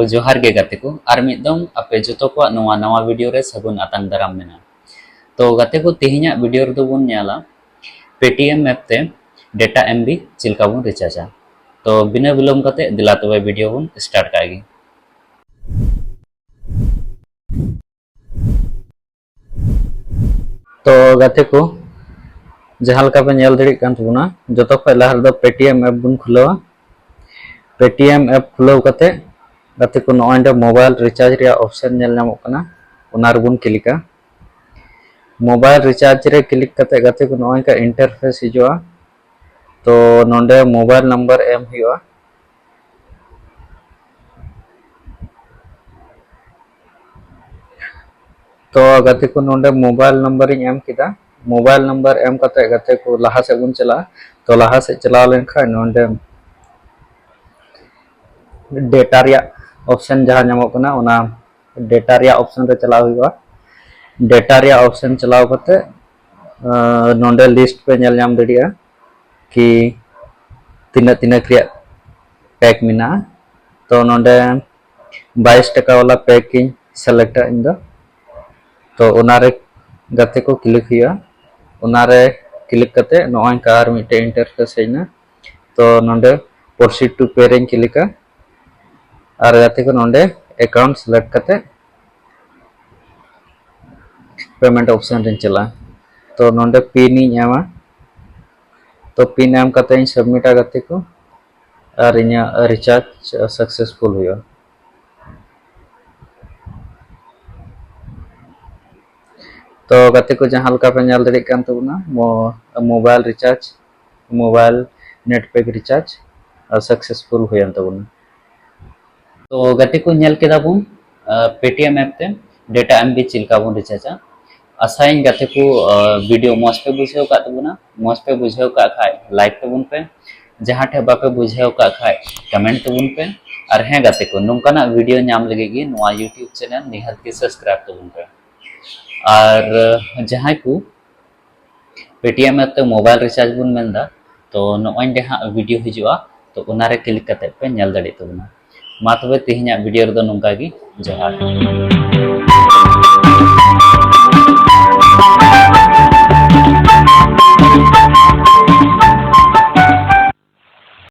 जोहार गे गाते को आर मिदम आपे जतो को नवा नवा वीडियो रे सगुन आतांग दाराम मेना। तो गाते को तेहिया वीडियो रे बुन नेला पेटीएम ऐप ते डेटा एमबी चिलका बुन रिचार्जा। तो बिना विलम्ब कते दिला तबे वीडियो बुन स्टार्ट कागी। तो गाते को जहां लका पे नेल दड़ी कान तबुना जतो ख लहर दो पेटीएम ऐप बुन खुलवा। पेटीएम ऐप खुलव कते गाते को नॉइंडे मोबाइल रिचार्ज रे ऑप्शन नेल नामो कना उनार बुन क्लिका। मोबाइल रिचार्ज रे क्लिक कते गाते को नॉइ का इंटरफेस हिजुआ। तो नोंडे मोबाइल नंबर एम हुआ। तो गाते को नोंडे मोबाइल नंबर एम किदा। मोबाइल नंबर एम कते गाते को लहा से बुन चला। तो लहा से चला लेन खा नोंडे डेटा रिया ऑप्शन जहां नामो कना उना डेटा रिया ऑप्शन रे चला हुआ। डेटा रिया ऑप्शन चलाव कते नोंडे लिस्ट पे नेल नाम दड़िया कि तीना तीना क्रिया पैक मिना। तो नोंडे 22 टका वाला पैक इन सेलेक्ट इन दो। तो उनारे गाते को क्लिक हुआ। उनारे क्लिक कते नॉय कार मिटे इंटरफेस हेना। तो नोंडे प्रोसीड टू पे रे क्लिका और गाते को नोंडे अकाउंट सेलेक्ट कते पेमेंट ऑप्शन रे चला। तो नोंडे पिन इन एमा। तो पिन एम कते इन सबमिट गाते को और इना रिचार्ज सक्सेसफुल हुआ। तो गाते को जहां लका पे नेल दड़ी कान तबुना mobile recharge mobile net pack recharge successful हुआ तबुना। तो गाते को नेल केदा बुन पेटीएम ऐप ते डेटा एमबी चिलका बुन रिचार्जा। आसाइन गाते को वीडियो मौज पे बुझेव का तबुना। मौज पे बुझेव का खाय लाइक तबुन पे। जहां ठे बापे बुझेव का खाय कमेंट तबुन पे। और हे गाते को नोंकाना वीडियो नाम लगेगी नवा यूट्यूब चैनल निहात के सब्सक्राइब तबुन पे। और जहां को पेटीएम ऐप ते मोबाइल रिचार्ज बुन मेंदा तो नॉइंडे हाँ वीडियो हिजुआ। तो उनारे क्लिक कते पे नेल दड़ी तबुना। मा तबे तेहिया वीडियो रे दो नोंका गी जोहार।